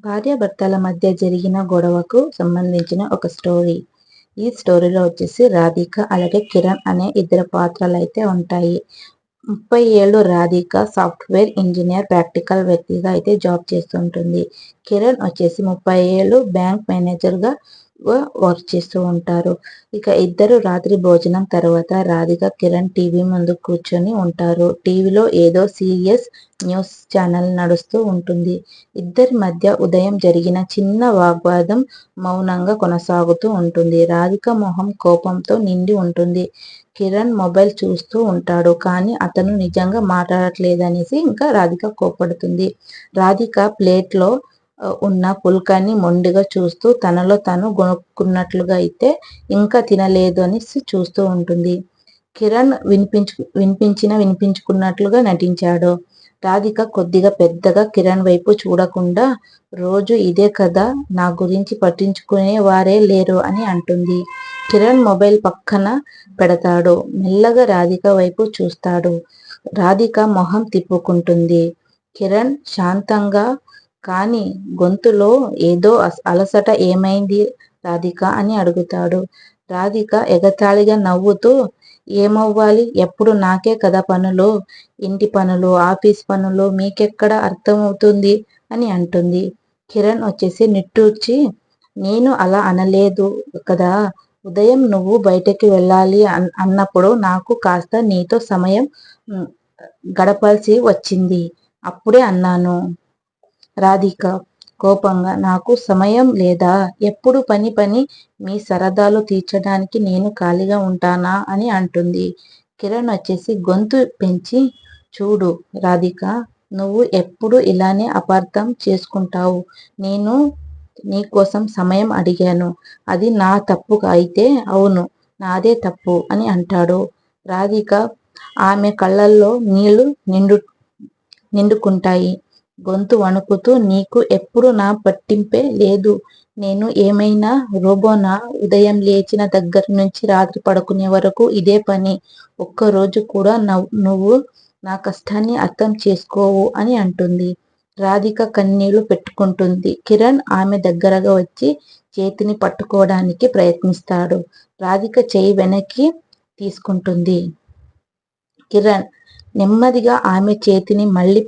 భార్యాభర్తల మధ్య జరిగిన గొడవకు సంబంధించిన ఒక స్టోరీ. ఈ స్టోరీలో వచ్చేసి రాధిక అలాగే కిరణ్ అనే ఇద్దరు పాత్రలు అయితే ఉంటాయి. 30 ఏళ్ళు రాధిక సాఫ్ట్వేర్ ఇంజనీర్ ప్రాక్టికల్ వ్యక్తిగా అయితే జాబ్ చేస్తుంటుంది. కిరణ్ వచ్చేసి 30 ఏళ్ళు బ్యాంక్ మేనేజర్గా వర్క్ చేస్తూ ఉంటారు. ఇక ఇద్దరు రాత్రి భోజనం తర్వాత రాధిక కిరణ్ టీవీ ముందు కూర్చొని ఉంటారు. టీవీలో ఏదో సీరియస్ న్యూస్ ఛానల్ నడుస్తూ ఉంటుంది. ఇద్దరి మధ్య ఉదయం జరిగిన చిన్న వాగ్వాదం మౌనంగా కొనసాగుతూ ఉంటుంది. రాధిక మొహం కోపంతో నిండి ఉంటుంది. కిరణ్ మొబైల్ చూస్తూ ఉంటాడు. కానీ అతను నిజంగా మాట్లాడట్లేదనేసి ఇంకా రాధిక కోప్పడుతుంది. రాధిక ప్లేట్లో ఉన్న పుల్కాన్ని మొండిగా చూస్తూ తనలో తను గొనుక్కున్నట్లుగా అయితే ఇంకా తినలేదు అని చూస్తూ ఉంటుంది. కిరణ్ వినిపించుకున్నట్లుగా నటించాడు. రాధిక కొద్దిగా పెద్దగా కిరణ్ వైపు చూడకుండా, రోజు ఇదే కదా, నా గురించి పట్టించుకునే వారే లేరు అని అంటుంది. కిరణ్ మొబైల్ పక్కన పెడతాడు. మెల్లగా రాధిక వైపు చూస్తాడు. రాధిక మొహం తిప్పుకుంటుంది. కిరణ్ శాంతంగా కానీ గొంతులో ఏదో అలసట ఏమైంది రాధిక అని అడుగుతాడు. రాధిక ఎగతాళిగా నవ్వుతూ, ఏమవ్వాలి, ఎప్పుడు నాకే కదా పనులు, ఇంటి పనులు, ఆఫీస్ పనులు, మీకెక్కడ అర్థమవుతుంది అని అంటుంది. కిరణ్ వచ్చేసి నిట్టూర్చి, నేను అలా అనలేదు కదా, ఉదయం నువ్వు బయటకి వెళ్ళాలి అన్నప్పుడు నాకు కాస్త నీతో సమయం గడపాల్సి వచ్చింది, అప్పుడే అన్నాను. రాధిక కోపంగా, నాకు సమయం లేదా, ఎప్పుడు పని పని, మీ సరదాలు తీర్చడానికి నేను ఖాళీగా ఉంటానా అని అంటుంది. కిరణ్ వచ్చేసి గొంతు పెంచి, చూడు రాధిక, నువ్వు ఎప్పుడు ఇలానే అపార్థం చేసుకుంటావు. నేను నీకోసం సమయం అడిగాను, అది నా తప్పు అయితే అవును, నాదే తప్పు అని అంటాడు. రాధిక ఆమె కళ్ళల్లో నీళ్లు నిండుకుంటాయి. గొంతు వణుకుతూ, నీకు ఎప్పుడు నా పట్టింపే లేదు, నేను ఏమైనా రోబోనా, ఉదయం లేచిన దగ్గర నుంచి రాత్రి పడుకునే వరకు ఇదే పని, ఒక్కరోజు కూడా నువ్వు నా కష్టాన్ని అర్థం చేసుకోవు అని అంటుంది. రాధిక కన్నీళ్లు పెట్టుకుంటుంది. కిరణ్ ఆమె దగ్గరగా వచ్చి చేతిని పట్టుకోవడానికి ప్రయత్నిస్తాడు. రాధిక చేయి వెనక్కి తీసుకుంటుంది. కిరణ్ నెమ్మదిగా ఆమె చేతిని మళ్ళీ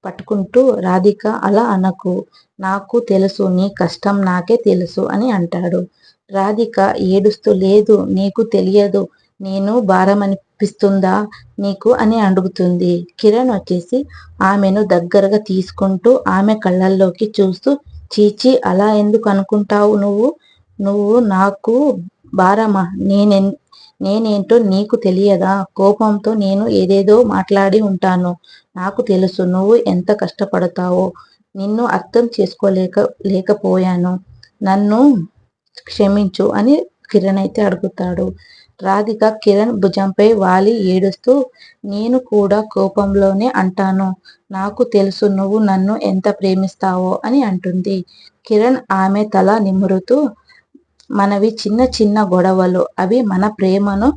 పట్టుకుంటూ, రాధిక అలా అనకు, నాకు తెలుసు, నీ కష్టం నాకే తెలుసు అని అంటాడు. రాధిక ఏడుస్తూ, లేదు, నీకు తెలియదు, నేను భారమనిపిస్తుందా నీకు అని అడుగుతుంది. కిరణ్ వచ్చేసి ఆమెను దగ్గరగా తీసుకుంటూ ఆమె కళ్ళల్లోకి చూస్తూ, చీచి, అలా ఎందుకు అనుకుంటావు, నువ్వు నాకు భారమా, నేనేంటో నీకు తెలియదా, కోపంతో నేను ఏదేదో మాట్లాడి ఉంటాను, నాకు తెలుసు నువ్వు ఎంత కష్టపడతావో, నిన్ను అర్థం లేకపోయాను, నన్ను క్షమించు అని కిరణ్ అయితే అడుగుతాడు. రాధిక కిరణ్ భుజంపై వాలి ఏడుస్తూ, నేను కూడా కోపంలోనే అంటాను, నాకు తెలుసు నువ్వు నన్ను ఎంత ప్రేమిస్తావో అని అంటుంది. కిరణ్ ఆమె తల నిమురుతూ, మనవి చిన్న చిన్న గొడవలు, అవి మన ప్రేమను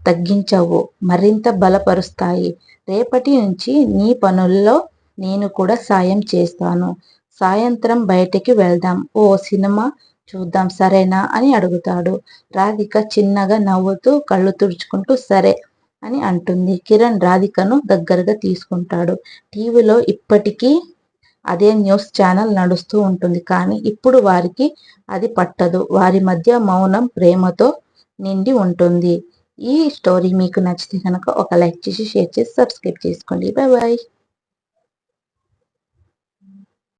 తగ్గించవు, మరింత బలపరుస్తాయి. రేపటి నుంచి నీ పనుల్లో నేను కూడా సాయం చేస్తాను, సాయంత్రం బయటికి వెళ్దాం, ఓ సినిమా చూద్దాం, సరేనా అని అడుగుతాడు. రాధిక చిన్నగా నవ్వుతూ కళ్ళు తుడుచుకుంటూ సరే అని అంటుంది. కిరణ్ రాధికను దగ్గరగా తీసుకుంటాడు. టీవీలో ఇప్పటికీ అదే న్యూస్ ఛానల్ నడుస్తూ ఉంటుంది. కానీ ఇప్పుడు వారికి అది పట్టదు. వారి మధ్య మౌనం ప్రేమతో నిండి ఉంటుంది. ఈ స్టోరీ మీకు నచ్చితే కనుక ఒక లైక్ చేసి, షేర్ చేసి, సబ్స్క్రైబ్ చేసుకోండి. Bye bye.